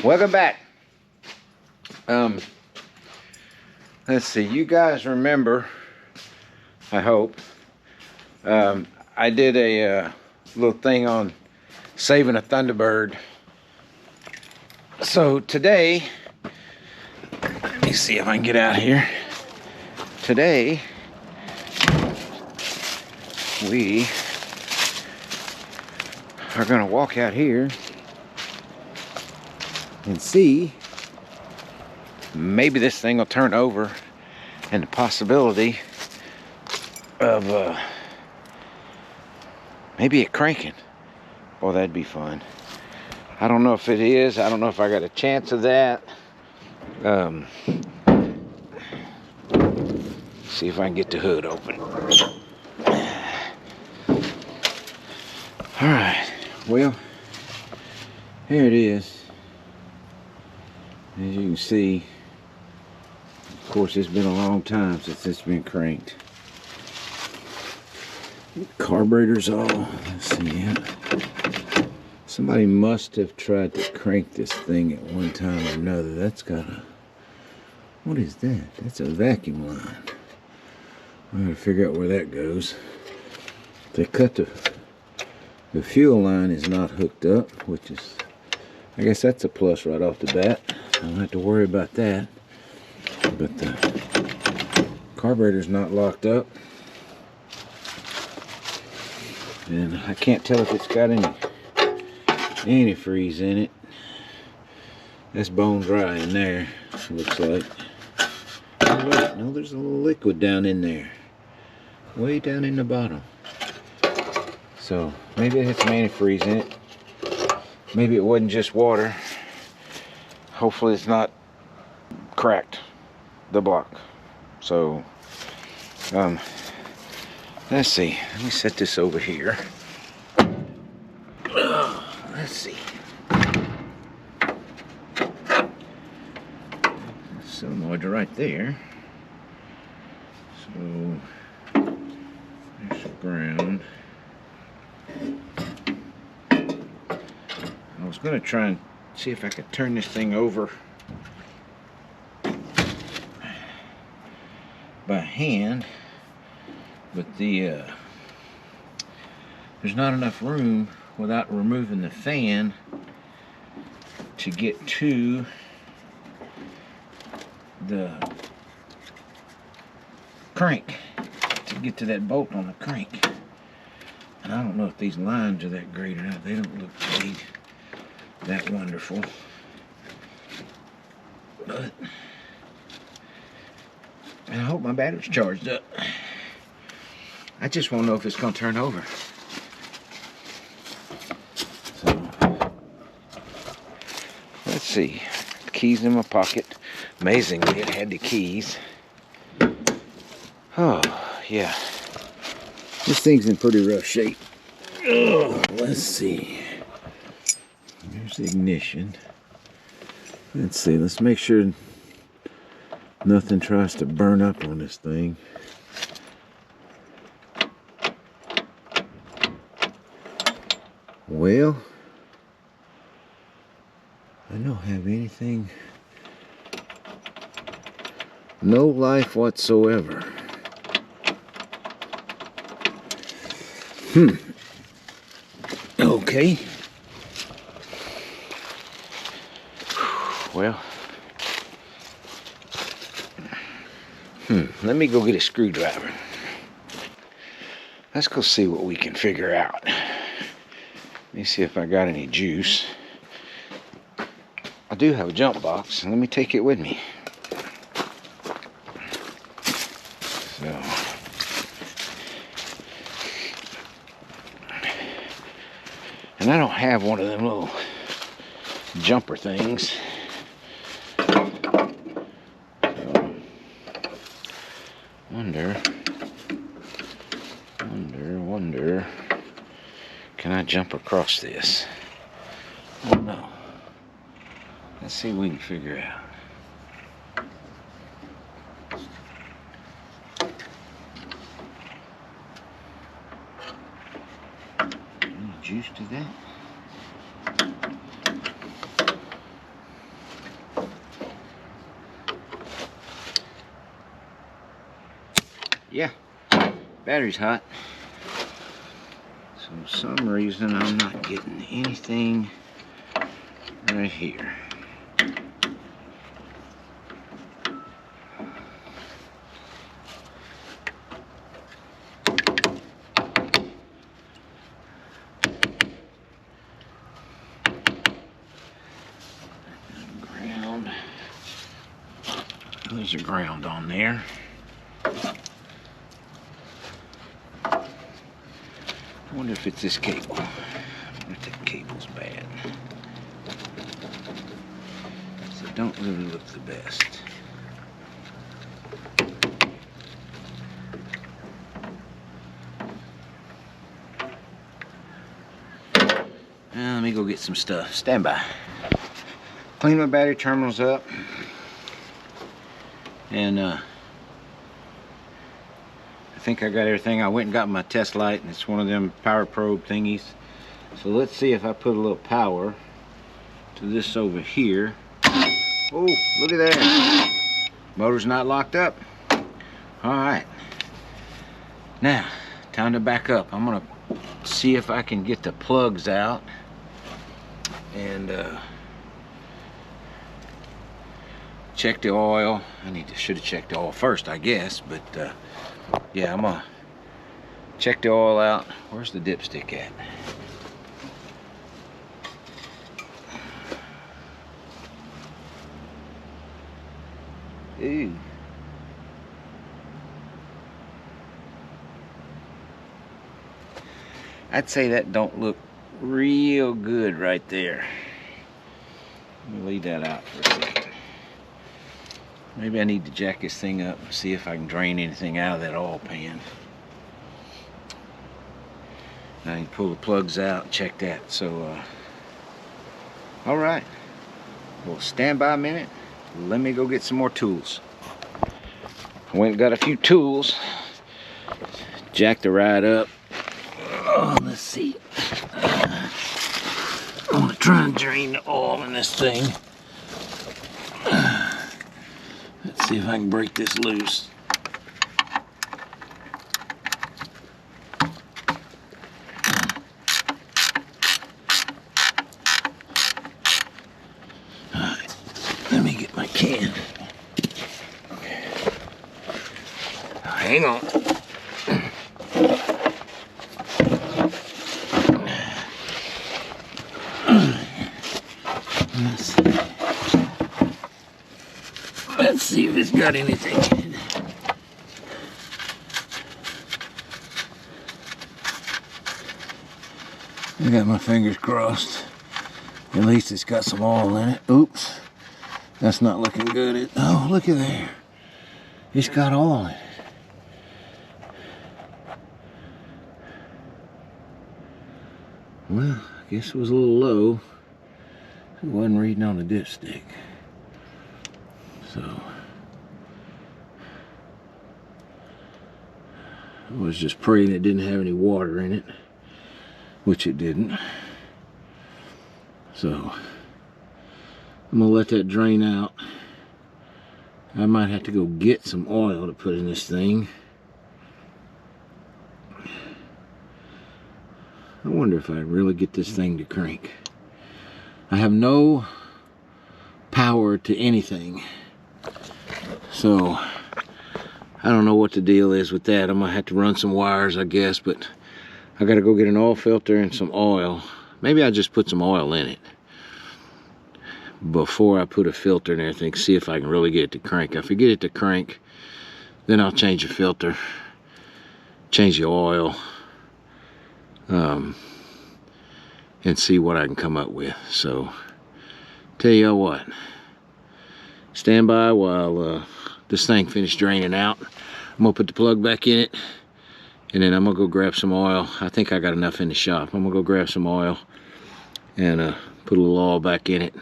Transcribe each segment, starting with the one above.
Welcome back. Let's see. You guys remember? I hope. I did a little thing on saving a Thunderbird. So today, let me see if I can get out here. Today, we are going to walk out here and see maybe this thing will turn over, and the possibility of maybe it cranking. Oh, that'd be fun. I don't know if it is. I don't know if I got a chance of that. See if I can get the hood open. All right. Well, here it is. As you can see, of course, it's been a long time since it's been cranked. Carburetor's all, let's see, yeah. Somebody must have tried to crank this thing at one time or another. That's got a, what is that? That's a vacuum line. I'm gonna figure out where that goes. They cut the fuel line is not hooked up, which is, I guess that's a plus right off the bat. I don't have to worry about that. But the carburetor's not locked up. And I can't tell if it's got any antifreeze in it. That's bone dry in there, looks like. Oh wait, no, there's a little liquid down in there. Way down in the bottom. So maybe it has some antifreeze in it. Maybe it wasn't just water. Hopefully it's not cracked, the block. So let's see, let me set this over here. Let's see, solenoid right there. So there's the ground. I was going to try and see if I could turn this thing over by hand, but there's not enough room without removing the fan to get to the crank, to get to that bolt on the crank. And I don't know if these lines are that great or not. They don't look to be that wonderful, but I hope my battery's charged up. I just want to know if it's going to turn over. So let's see. Keys in my pocket. Amazingly, it had the keys. Oh yeah, this thing's in pretty rough shape. Oh, let's see. There's the ignition. Let's see, let's make sure nothing tries to burn up on this thing. Well, I don't have anything, no life whatsoever. Okay. Well, let me go get a screwdriver. Let's go see what we can figure out. Let me see if I got any juice. I do have a jump box, and let me take it with me. So, and I don't have one of them little jumper things. Wonder, can I jump across this? Oh no. Let's see what we can figure out. Any juice to that? Yeah, battery's hot. So for some reason I'm not getting anything right here. Ground. There's a ground on there. I wonder if it's this cable. I wonder if that cable's bad. So it don't really look the best. Let me go get some stuff. Stand by. Clean my battery terminals up. And I think I got everything. I went and got my test light, and it's one of them power probe thingies. So let's see if I put a little power to this over here. Oh, look at that. Motor's not locked up. Alright. Now, time to back up. I'm going to see if I can get the plugs out. And check the oil. Should have checked the oil first, I guess, but yeah, I'm gonna check the oil out. Where's the dipstick at? Ooh. I'd say that don't look real good right there. Let me leave that out for a second. Maybe I need to jack this thing up and see if I can drain anything out of that oil pan. Now I can pull the plugs out and check that. So, all right. Well, stand by a minute. Let me go get some more tools. I went and got a few tools. Jacked the ride up. Oh, let's see. I want to try and drain the oil in this thing. Let's see if I can break this loose. Alright, let me get my can. Hang on. Let's see if it's got anything in it. I got my fingers crossed. At least it's got some oil in it. Oops. That's not looking good. Oh, look at there. It's got oil in it. Well, I guess it was a little low. It wasn't reading on the dipstick. So I was just praying it didn't have any water in it, which it didn't. So I'm gonna let that drain out. I might have to go get some oil to put in this thing. I wonder if I really get this thing to crank. I have no power to anything. So I don't know what the deal is with that. I'm gonna have to run some wires, I guess, but I gotta go get an oil filter and some oil. Maybe I'll just put some oil in it before I put a filter and everything, see if I can really get it to crank. If I get it to crank, then I'll change the filter, change the oil, and see what I can come up with. So tell you what, stand by while this thing finishes draining out. I'm gonna put the plug back in it, and then I'm gonna go grab some oil. I think I got enough in the shop. I'm gonna go grab some oil and put a little oil back in it,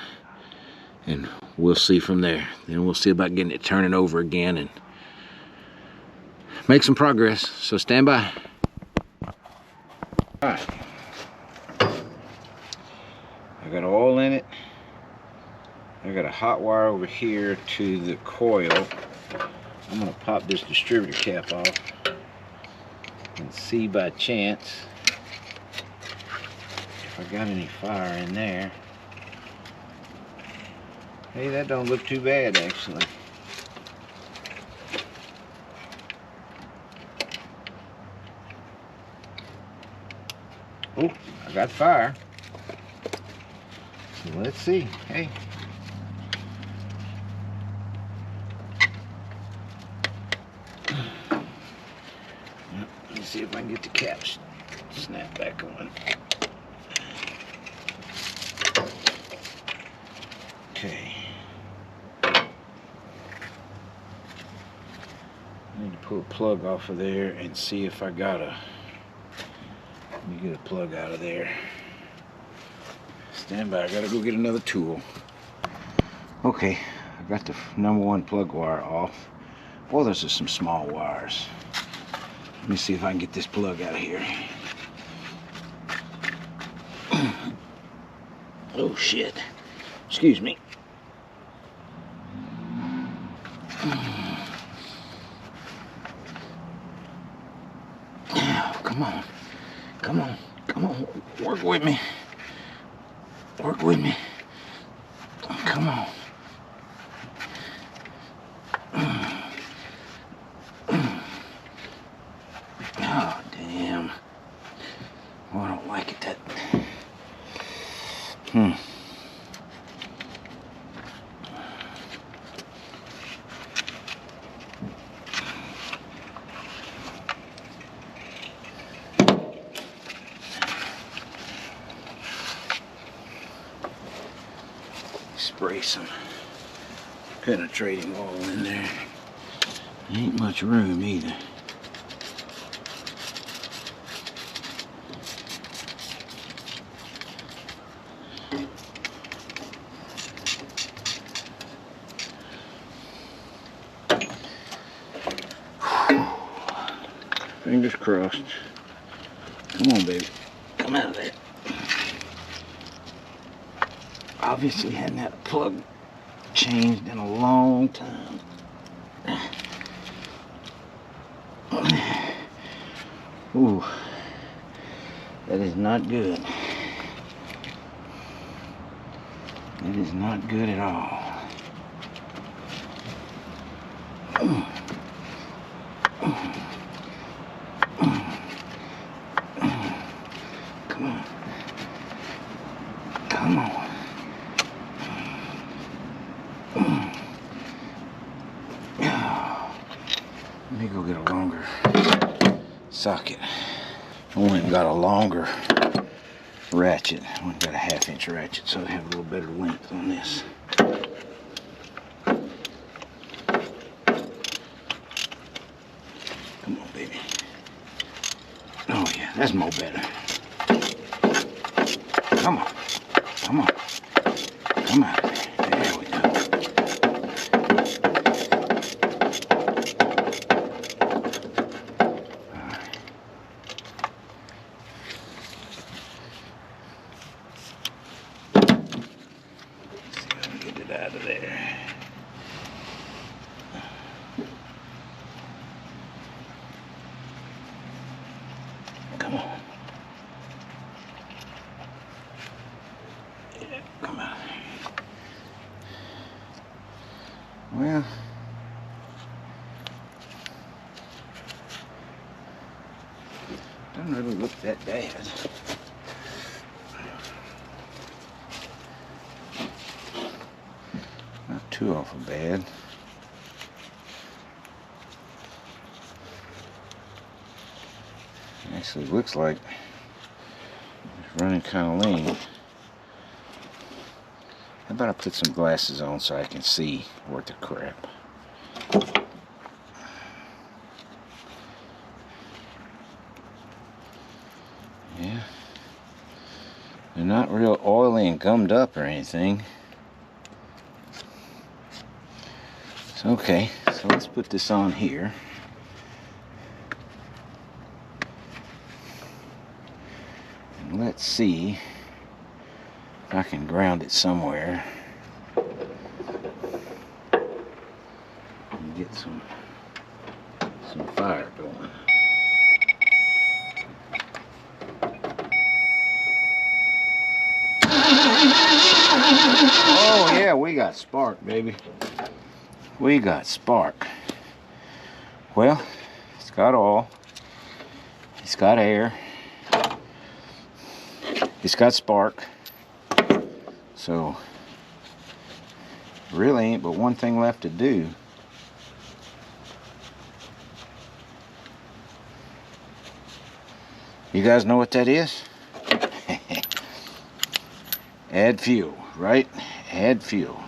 and we'll see from there. Then we'll see about getting it turning over again and make some progress. So stand by. All right, I got oil in it. I got a hot wire over here to the coil I'm gonna pop this distributor cap off and see by chance if I got any fire in there. Hey, that don't look too bad actually. Oh, I got fire. So let's see. Hey. Let me see if I can get the cap snap back on. Okay. I need to pull a plug off of there and see if I got a. Let me get a plug out of there. Stand by, I gotta go get another tool. Okay, I got the #1 plug wire off. Well, there's just some small wires. Let me see if I can get this plug out of here. Oh shit. Excuse me. Come on. Come on. Come on. Work with me. Work with me. Come on. Oh, damn. Oh, I don't like it that. Spray some penetrating oil in there. Ain't much room either. Fingers crossed. Come on, baby. Come out of there. Obviously hadn't had a plug changed in a long time. Ooh, that is not good. That is not good at all. Come on. Come on. Let me go get a longer socket. I went and got a longer ratchet. I went and got a 1/2-inch ratchet so I have a little better length on this. Come on, baby. Oh yeah, that's more better. Come on. Come on. Come out of there. There we go. Out of there. Come on. Yeah, come out. Well, doesn't really look that bad. Not too awful bad. Actually looks like it's running kind of lean. How about I put some glasses on so I can see worth the crap. Yeah. They're not real oily and gummed up or anything. Okay, so let's put this on here. And let's see if I can ground it somewhere. And get some Oh yeah, we got spark, baby. We got spark. Well, it's got oil. It's got air. It's got spark. So, really ain't but one thing left to do. You guys know what that is? Add fuel, right? Add fuel.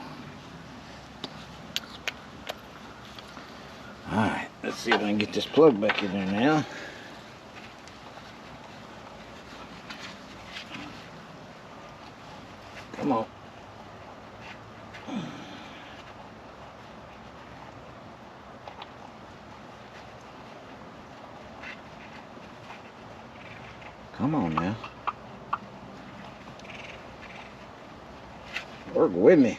Alright, let's see if I can get this plug back in there now. Come on. Come on now. Work with me.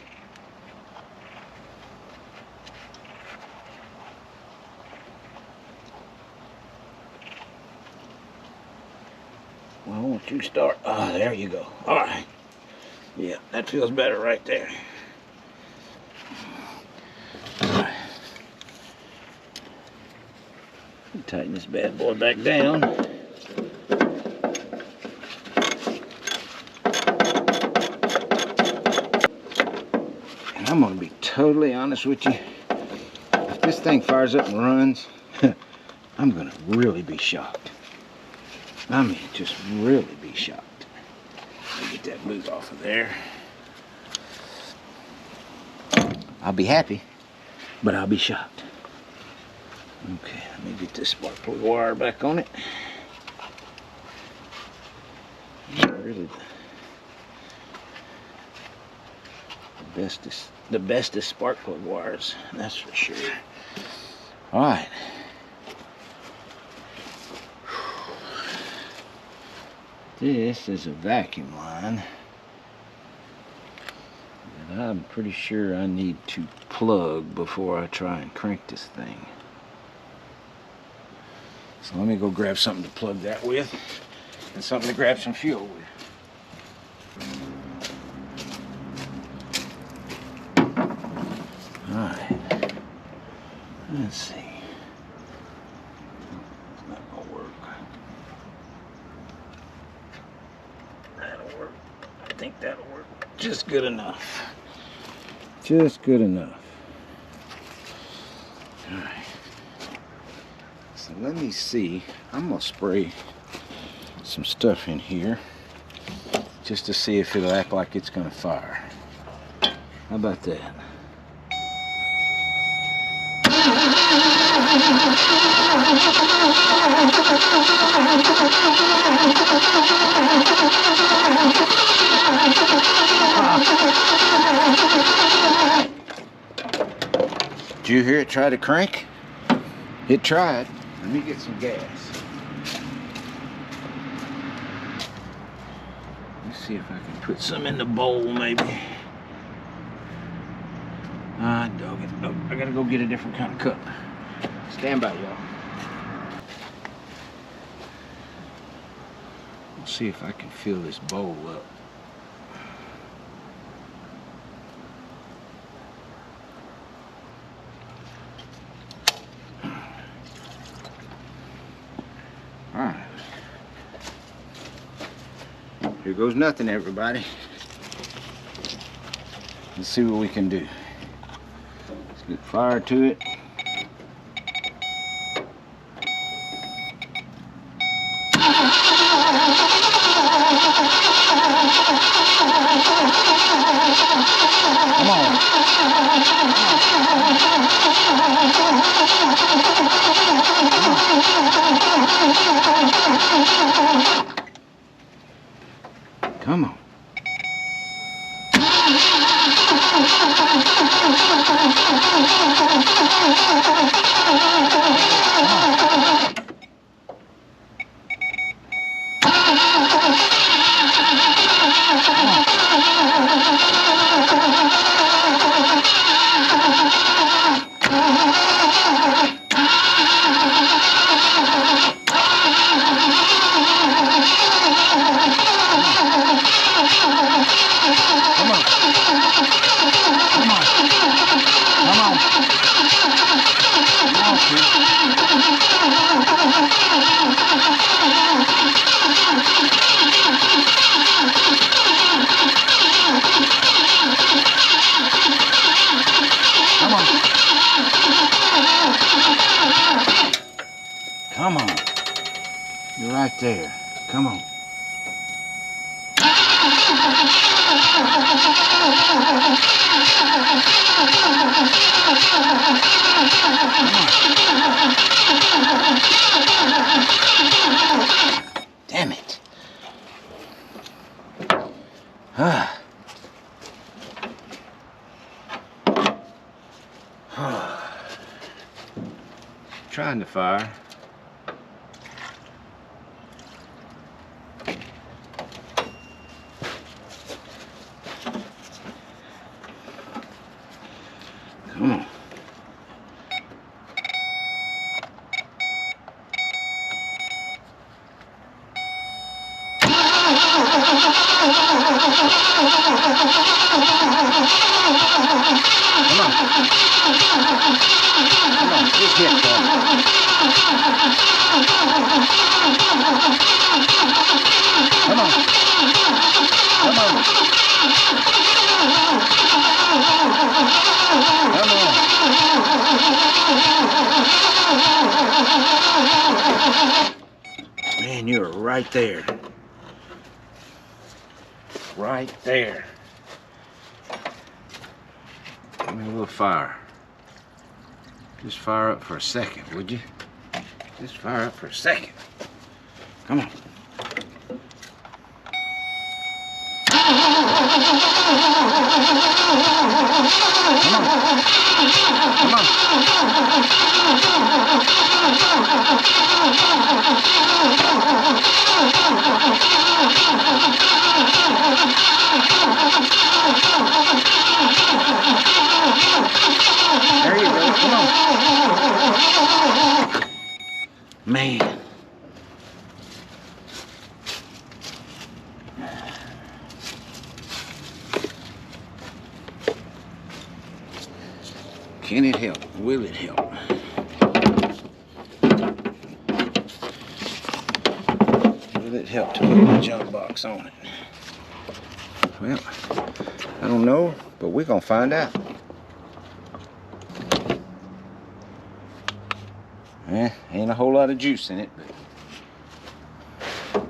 Well, won't you start? Ah, there you go. All right. Yeah, that feels better right there. All right. Tighten this bad boy back down. And I'm gonna be totally honest with you. If this thing fires up and runs, I'm gonna really be shocked. I mean, just really be shocked. Let me get that boot off of there. I'll be happy, but I'll be shocked. Okay, let me get this spark plug wire back on it. Not really the bestest spark plug wires, that's for sure. All right. This is a vacuum line that I'm pretty sure I need to plug before I try and crank this thing. So let me go grab something to plug that with and something to grab some fuel with. Alright, let's see. It's not gonna work. That'll work. I think that'll work just good enough. Just good enough. Alright. So let me see. I'm gonna spray some stuff in here just to see if it'll act like it's gonna fire. How about that? Did you hear it try to crank? It tried. Let me get some gas. Let's see if I can put some in the bowl, maybe. Ah, dog it. Nope, I gotta go get a different kind of cup. Stand by, y'all. Let's see if I can fill this bowl up. Alright. Here goes nothing, everybody. Let's see what we can do. Let's get fire to it. Come on. Come on. there. Come on. Damn it. Trying to fire. Come on. Come on, just hit that. Come on. Come on. Come on. Man, you're right there. Right there. Give me a little fire. Just fire up for a second, would you? Just fire up for a second. Come on. Come on. There you go. Come on. Man. Can it help? Will it help? Will it help to put the jump box on it? Well, I don't know, but we're gonna find out. Ain't a whole lot of juice in it, but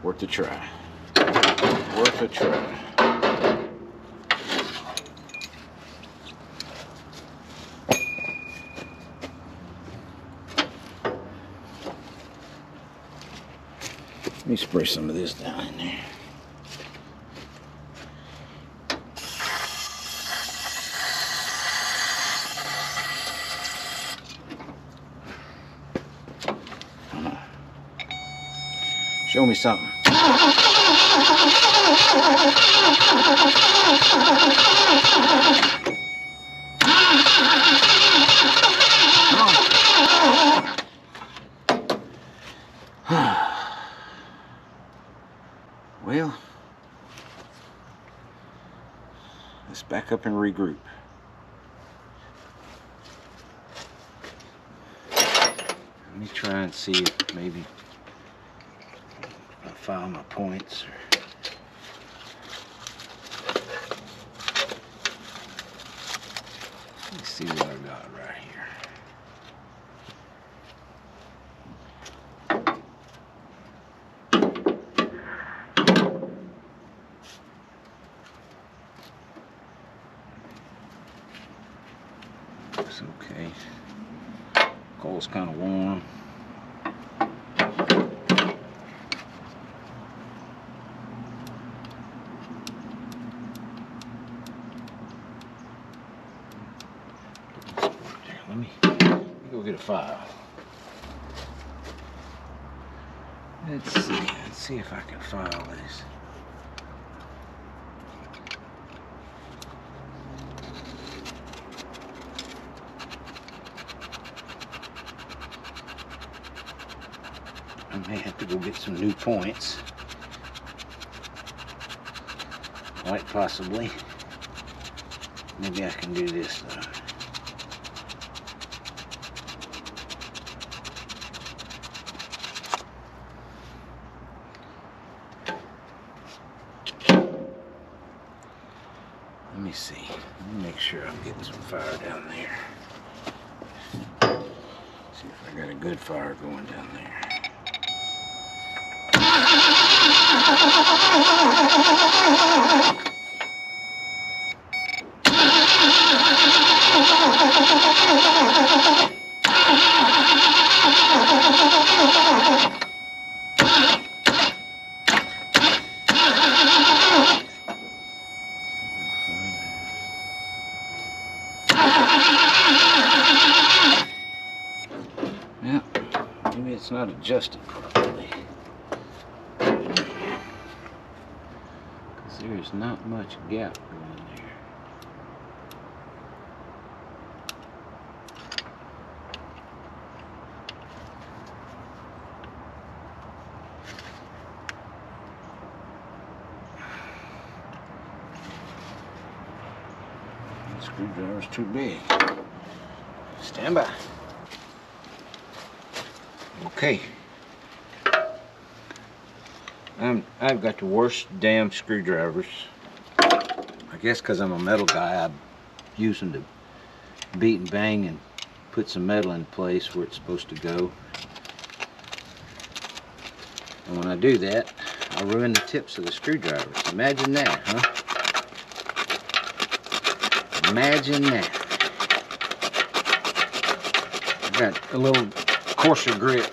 worth a try. Worth a try. Let me spray some of this down in there. Show me something. Well, let's back up and regroup. Let me try and see if maybe I found my points. Let's see what I got right here. Looks okay. Coal's kind of warm. Let me go get a file. Let's see if I can file this. I may have to go get some new points. Quite possibly. Maybe I can do this though. Let me see. Let me make sure I'm getting some fire down there. See if I got a good fire going down there. Now, maybe it's not adjusted properly. Because there is not much gap going there. The screwdriver's too big. Stand by. Okay. I've got the worst damn screwdrivers. I guess because I'm a metal guy, I use them to beat and bang and put some metal in place where it's supposed to go. And when I do that, I ruin the tips of the screwdrivers. Imagine that, huh? Imagine that. I've got a little coarser grit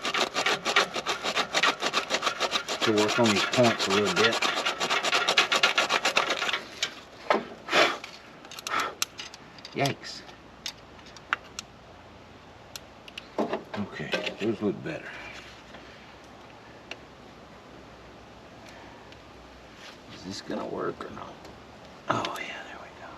to work on these points a little bit. Yikes. Okay, those look better. Is this gonna work or not? Oh yeah, there we go.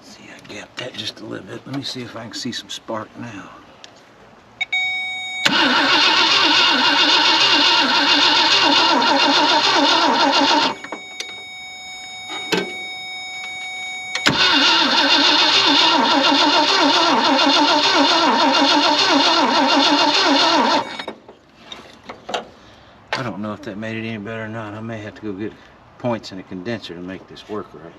See, I gapped that just a little bit. Let me see if I can see some spark now. I don't know if that made it any better or not. I may have to go get points in a condenser to make this work right.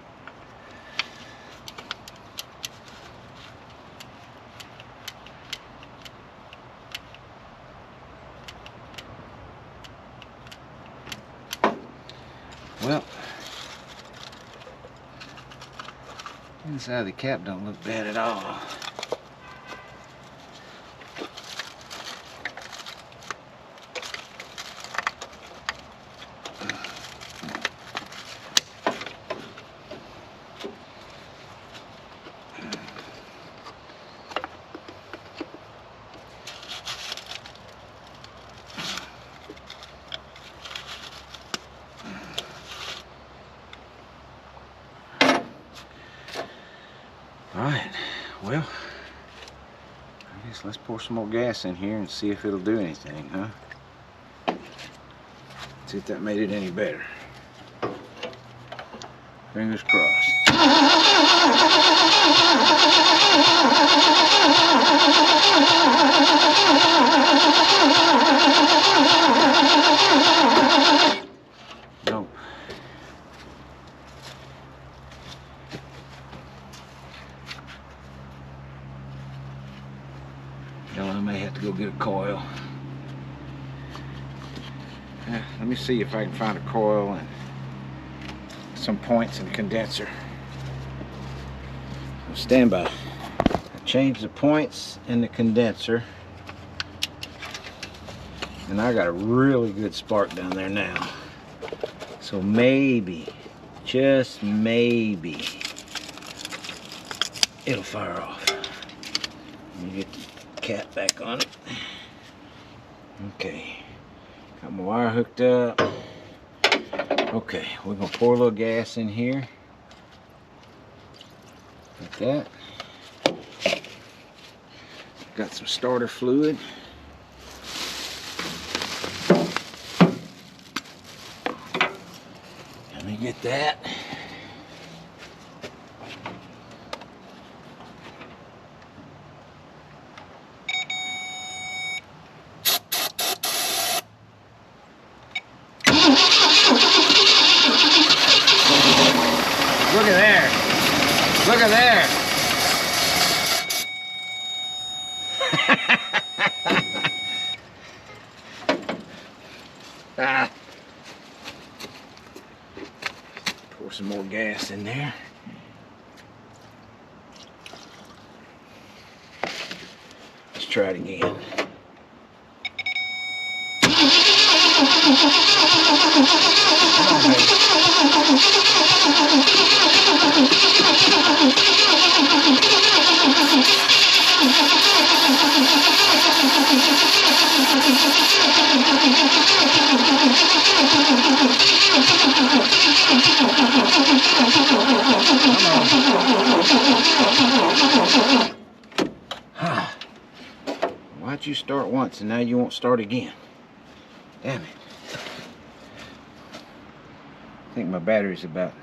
Well, inside of the cap don't look bad at all. Alright, well, I guess let's pour some more gas in here and see if it'll do anything, huh? See if that made it any better. Fingers crossed. Nope. I may have to go get a coil. Let me see if I can find a coil and some points in the condenser. So stand by. I changed the points in the condenser, and I got a really good spark down there now. So maybe, just maybe, it'll fire off. Let me get the cap back on it. Okay, got my wire hooked up. Okay, we're gonna pour a little gas in here, like that. Got some starter fluid. Let me get that. gas in there. Let's try it again. Why'd you start once and now you won't start again? Damn it. I think my battery's about...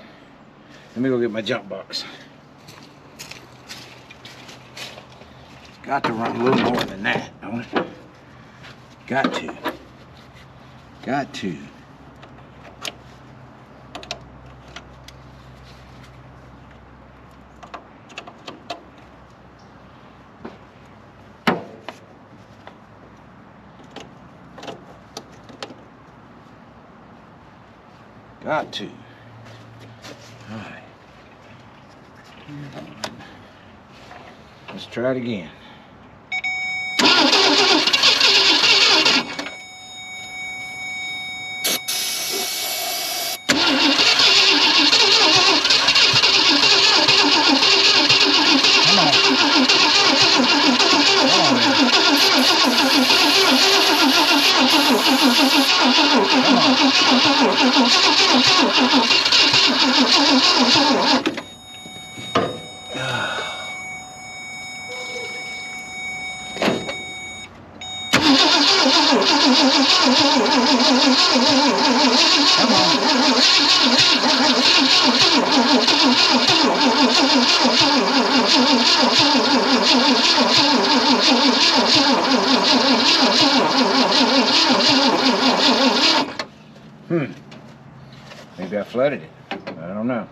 Let me go get my jump box. It's got to run a little more than that, don't it? Got to. Got to. Got to. All right. Let's try it again. Maybe I flooded it. I don't know.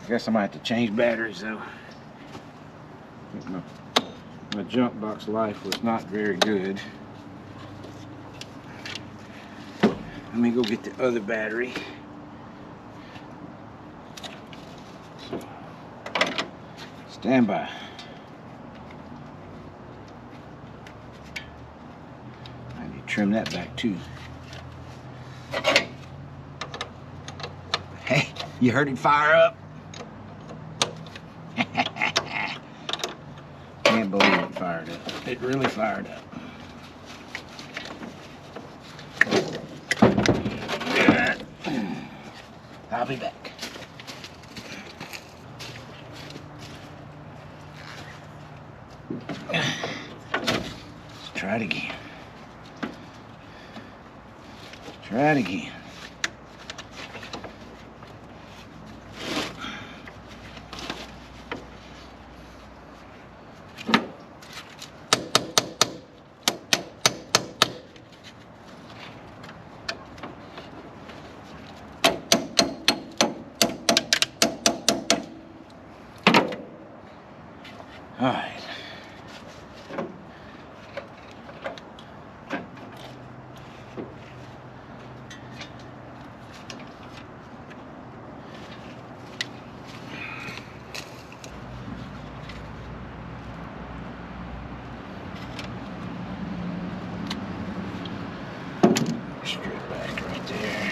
I guess I might have to change batteries though. I think my jump box life was not very good. Let me go get the other battery. Stand by. I need to trim that back too. Hey, you heard it fire up? Can't believe it fired up. It really fired up. I'll be back. Let's try it again. Try it again. All right. Straight back right there.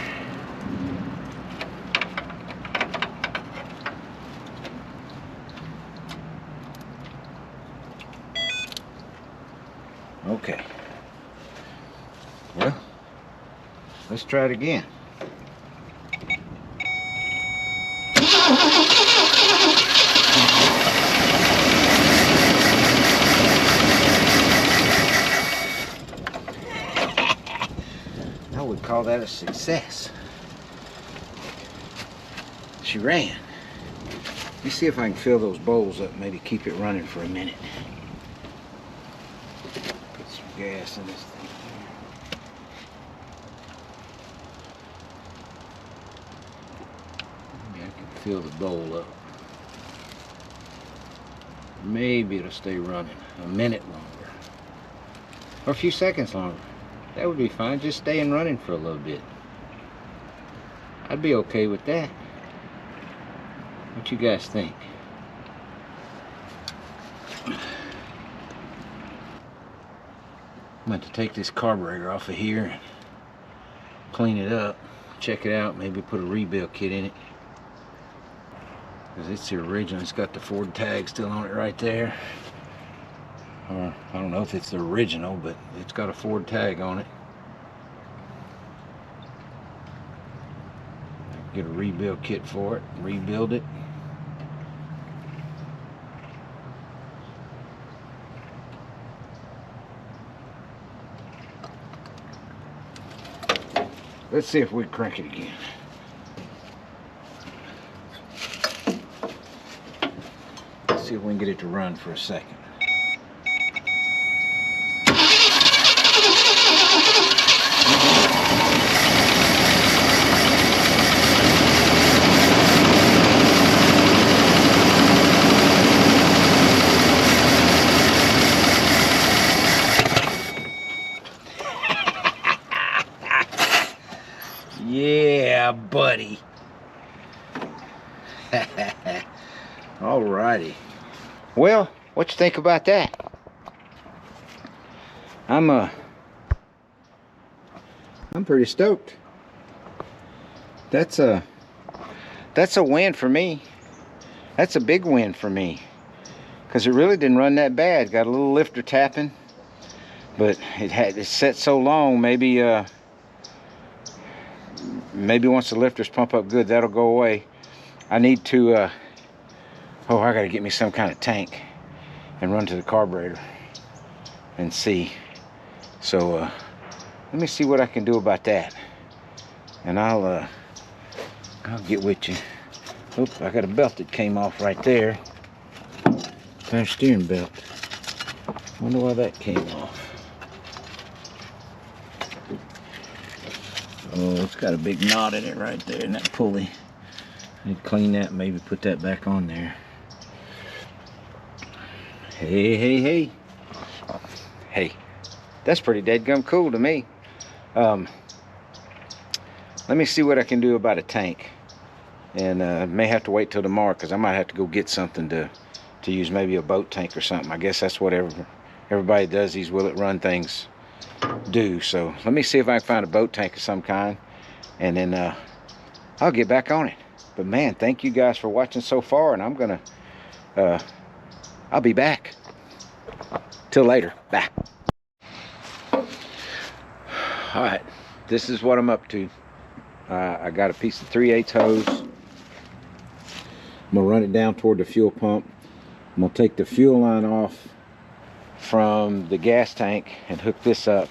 Okay. Well, let's try it again. I would call that a success. She ran. Let me see if I can fill those bowls up, maybe keep it running for a minute. Put some gas in this thing here. Maybe I can fill the bowl up. Maybe it'll stay running a minute longer. Or a few seconds longer. That would be fine, just staying running for a little bit. I'd be okay with that. What you guys think? I'm going to take this carburetor off of here and clean it up, check it out, maybe put a rebuild kit in it. Because it's the original, it's got the Ford tag still on it right there. Or I don't know if it's the original, but it's got a Ford tag on it. Get a rebuild kit for it, rebuild it. Let's see if we crank it again. Let's see if we can get it to run for a second. Yeah, buddy. Alrighty. Well, what you think about that? I'm pretty stoked. That's a win for me. That's a big win for me. Because it really didn't run that bad. Got a little lifter tapping. But it set so long, maybe once the lifters pump up good, that'll go away. I need to, I gotta get me some kind of tank and run to the carburetor and see. So, let me see what I can do about that. And I'll get with you. Oop, I got a belt that came off right there. Power steering belt. Wonder why that came off. Oh, it's got a big knot in it right there in that pulley. I need to clean that and maybe put that back on there. Hey. Hey, that's pretty deadgum cool to me. Let me see what I can do about a tank. And may have to wait till tomorrow because I might have to go get something to use, maybe a boat tank or something. I guess that's what everybody does these will it run things do. So let me see if I can find a boat tank of some kind, and then I'll get back on it. But man, thank you guys for watching so far, and I'm gonna I'll be back. Till later. Bye. All right, this is what I'm up to. I got a piece of 3/8 hose. I'm gonna run it down toward the fuel pump. I'm gonna take the fuel line off from the gas tank and hook this up,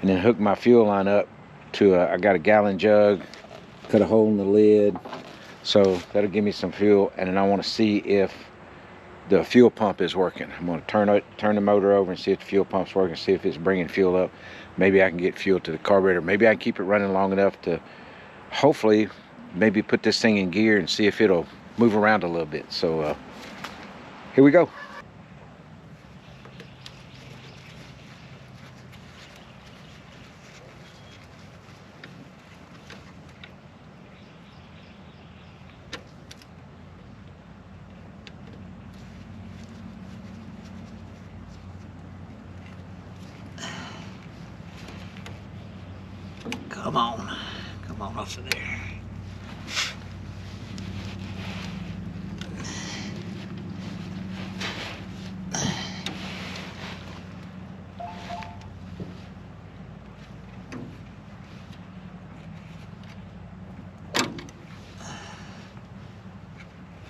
and then hook my fuel line up to I got a gallon jug, cut a hole in the lid, so that'll give me some fuel. And then I want to see if the fuel pump is working. I'm going to turn the motor over and see if the fuel pump's working, see if it's bringing fuel up. Maybe I can get fuel to the carburetor. Maybe I can keep it running long enough to hopefully maybe put this thing in gear and see if it'll move around a little bit. So here we go. Come on off of there.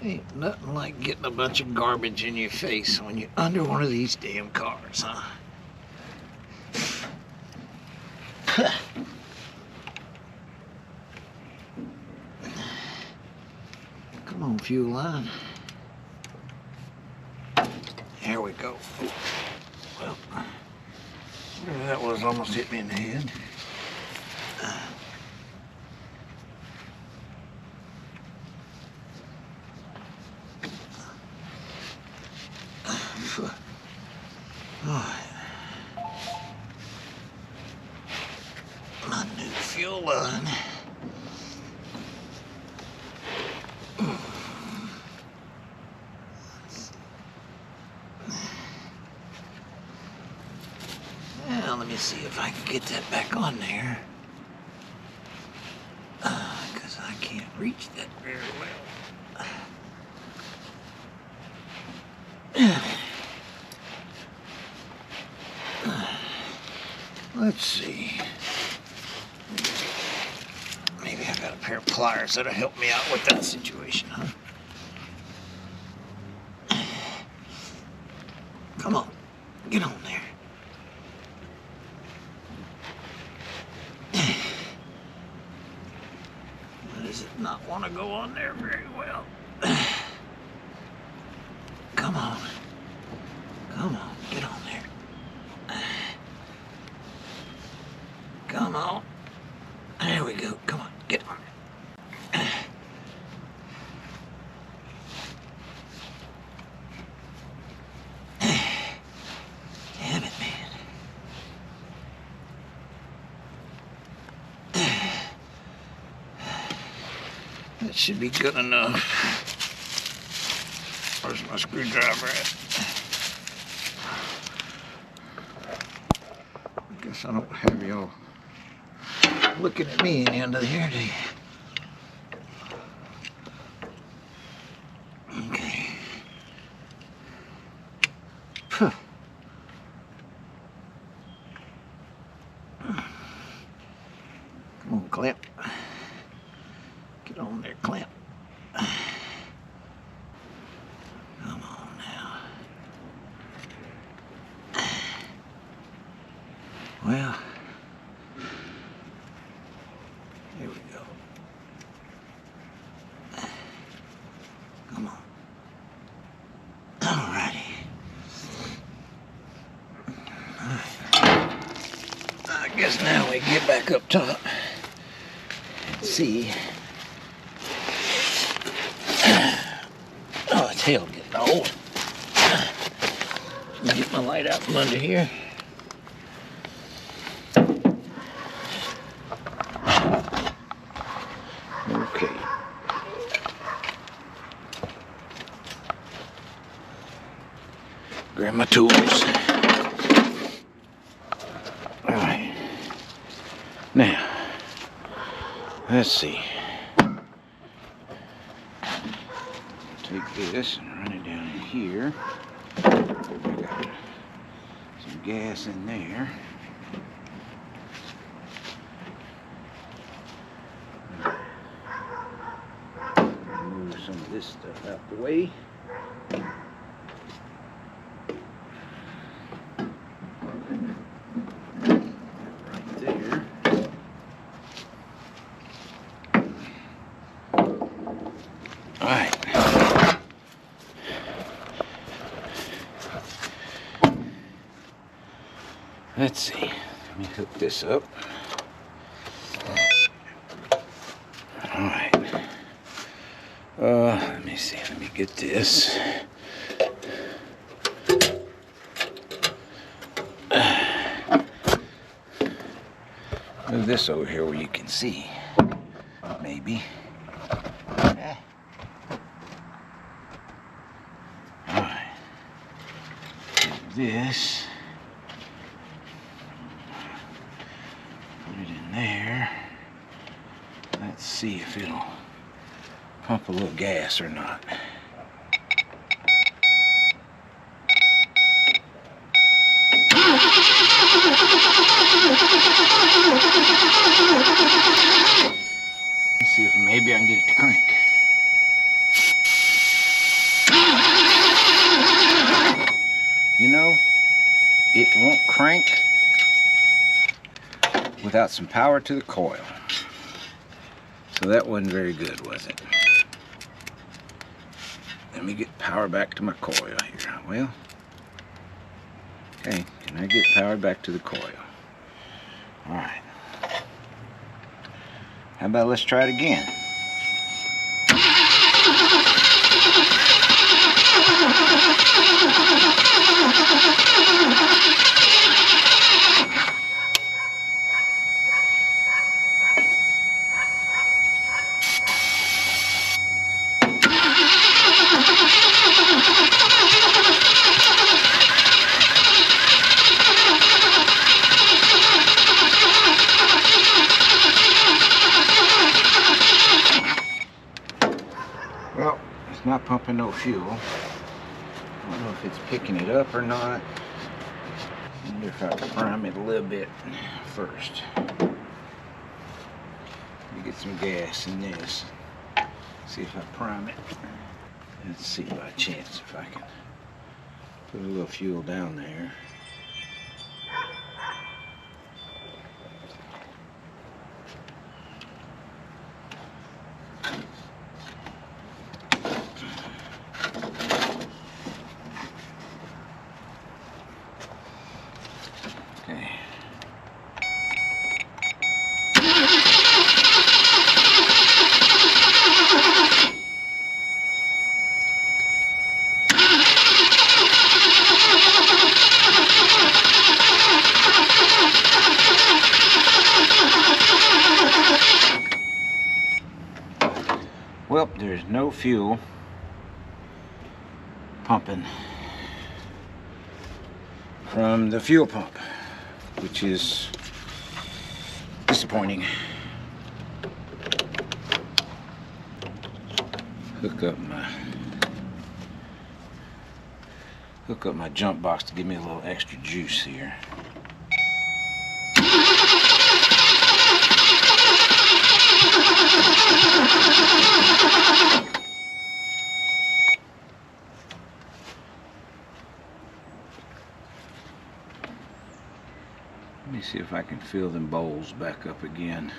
Ain't nothing like getting a bunch of garbage in your face when you're under one of these damn cars, huh? Come on, fuel line. There we go. Well, that was almost hit me in the head. My new fuel line. let me see if I can get that back on there. Because I can't reach that very well. Let's see. Maybe I got a pair of pliers that'll help me out with that situation, huh? Come on, get on there. Why does it not want to go on there very well? Come on. Come on, get on there. Come on. There we go. Come on, get on there. Damn it, man. That should be good enough. Where's my screwdriver at? I guess I don't have y'all looking at me any under here, do you? Okay. Huh. Come on, Clamp. Get on there, Clamp. Come on now. Well, here we go. Come on. Alrighty. I guess now we get back up top and see. Oh, it's hell getting old. Let me get my light out from under here. Okay. Grab my tools. All right. Now, let's see. Take this and run it down in here. I got some gas in there. Move some of this stuff out the way. Right there. All right. Let's see. Let me hook this up. All right. Let me see. Let me get this. Move this over here where you can see. Maybe. All right. This. Put it in there. Let's see if it'll pump a little gas or not. Let's see if maybe I can get it to crank. You know, it won't crank without some power to the coil. So that wasn't very good, was it? Let me get power back to my coil here. Well, okay, can I get power back to the coil? All right. How about let's try it again? not pumping no fuel. I don't know if it's picking it up or not. I wonder if I can prime it a little bit first. Let me get some gas in this. See if I prime it. Let's see by chance if I can put a little fuel down there. Okay. Well, there's no fuel pumping from the fuel pump, which is disappointing. Hook up my jump box to give me a little extra juice here. Let me see if I can fill them bowls back up again.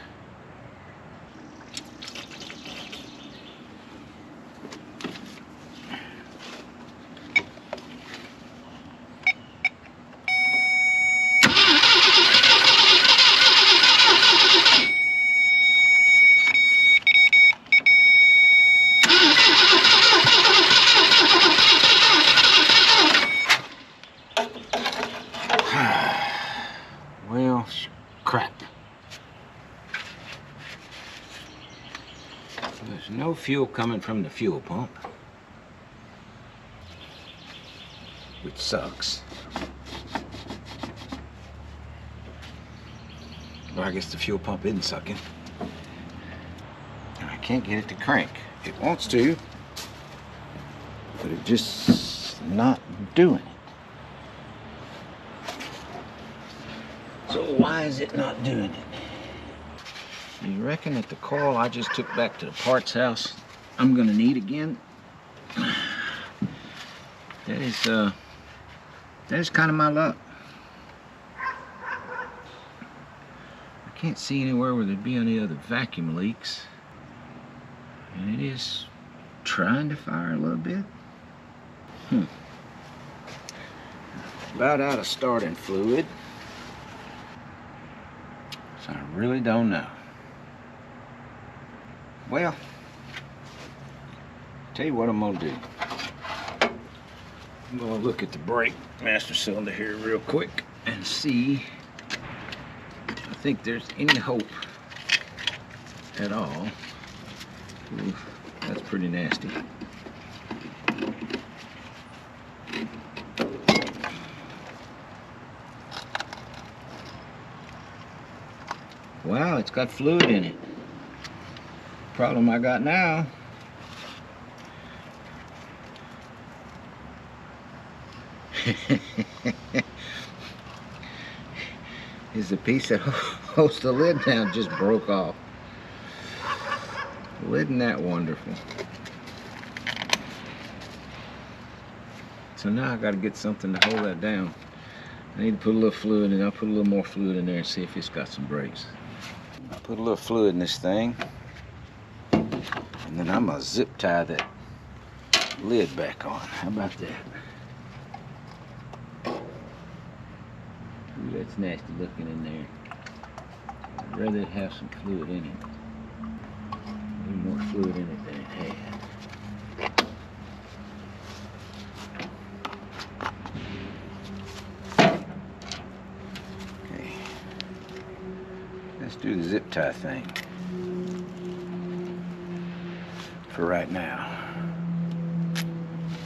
Well, crap. There's no fuel coming from the fuel pump, which sucks. Well, I guess the fuel pump isn't sucking. And I can't get it to crank. It wants to, but it just not doing it. So why is it not doing it? You reckon that the coil I just took back to the parts house I'm gonna need again? That is kind of my luck. I can't see anywhere where there'd be any other vacuum leaks. And it is trying to fire a little bit. About out of starting fluid. So I really don't know. Well, tell you what I'm gonna do. I'm gonna look at the brake master cylinder here real quick and see if I think there's any hope at all. Ooh, that's pretty nasty. Wow, it's got fluid in it. Problem I got now is the piece that holds the lid down just broke off. Well, isn't that wonderful? So now I got to get something to hold that down. I need to put a little fluid in. I'll put a little more fluid in there and see if it's got some brakes. I'll put a little fluid in this thing, and then I'm gonna zip tie that lid back on. How about that? Ooh, that's nasty looking in there. I'd rather it have some fluid in it. A little more fluid in it than it had. Let's do the zip tie thing for right now.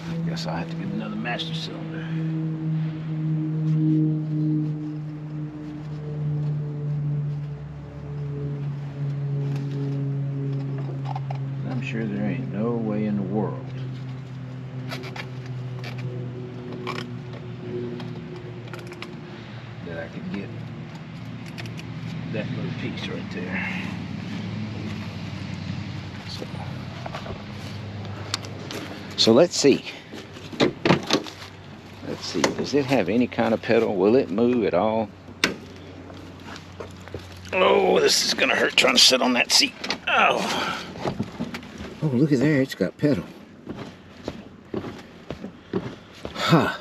I guess I'll have to get another master cylinder. I'm sure there ain't no way in the world could get that little piece right there. So let's see. Let's see. Does it have any kind of pedal? Will it move at all? Oh, this is gonna hurt trying to sit on that seat. Oh. Oh, look at there. It's got pedal. Huh.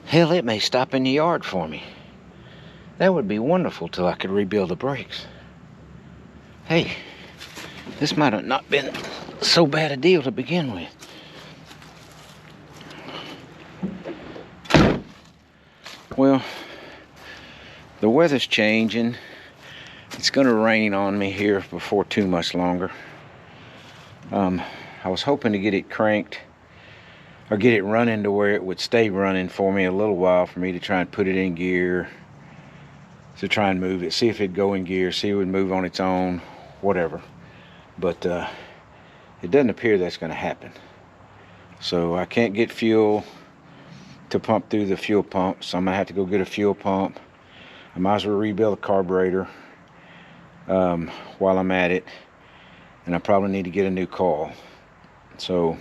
Hell, it may stop in the yard for me. That would be wonderful till I could rebuild the brakes. Hey, this might have not been so bad a deal to begin with. Well, the weather's changing. It's gonna rain on me here before too much longer. I was hoping to get it cranked or get it running to where it would stay running for me a little while for me to try and put it in gear, to try and move it, see if it'd go in gear, see if it would move on its own, whatever. But it doesn't appear that's going to happen. So I can't get fuel to pump through the fuel pump, so I'm going to have to go get a fuel pump. I might as well rebuild the carburetor while I'm at it, and I probably need to get a new coil. So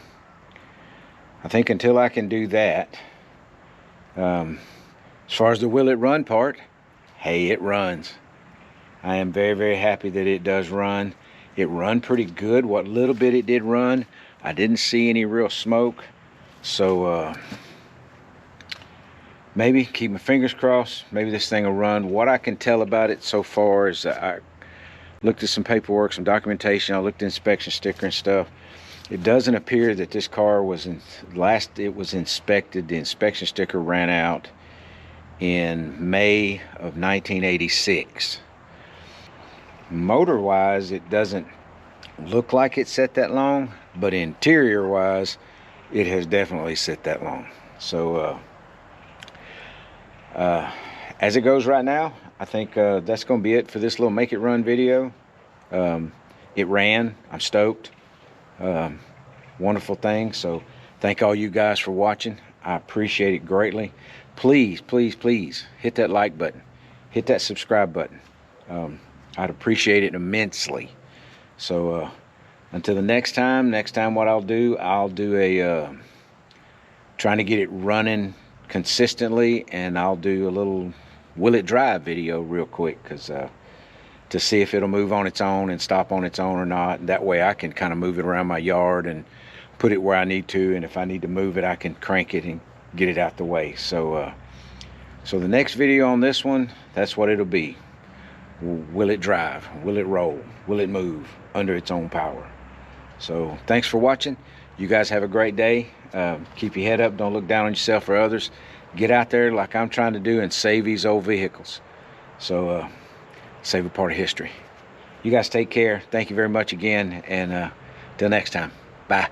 I think until I can do that, as far as the will it run part, hey, it runs. I am very, very happy that it does run. It run pretty good. What little bit it did run, I didn't see any real smoke. So maybe, keep my fingers crossed, maybe this thing will run. What I can tell about it so far is I looked at some paperwork, some documentation, I looked at inspection sticker and stuff. It doesn't appear that this car was last it was inspected, the inspection sticker ran out in May of 1986. Motor wise, it doesn't look like it set that long, but interior wise, it has definitely set that long. So as it goes right now, I think that's going to be it for this little make it run video. It ran. I'm stoked. Wonderful thing. So thank all you guys for watching. I appreciate it greatly. Please, please, please hit that like button, hit that subscribe button. I'd appreciate it immensely. So until the next time what I'll do a trying to get it running consistently, and I'll do a little will it drive video real quick, because to see if it'll move on its own and stop on its own or not. That way I can kind of move it around my yard and put it where I need to, and if I need to move it, I can crank it and get it out the way. So so the next video on this one, that's what it'll be. Will it drive? Will it roll? Will it move under its own power? So thanks for watching. You guys have a great day. Keep your head up. Don't look down on yourself or others. Get out there like I'm trying to do and save these old vehicles. So save a part of history. You guys take care. Thank you very much again, and till next time. Bye.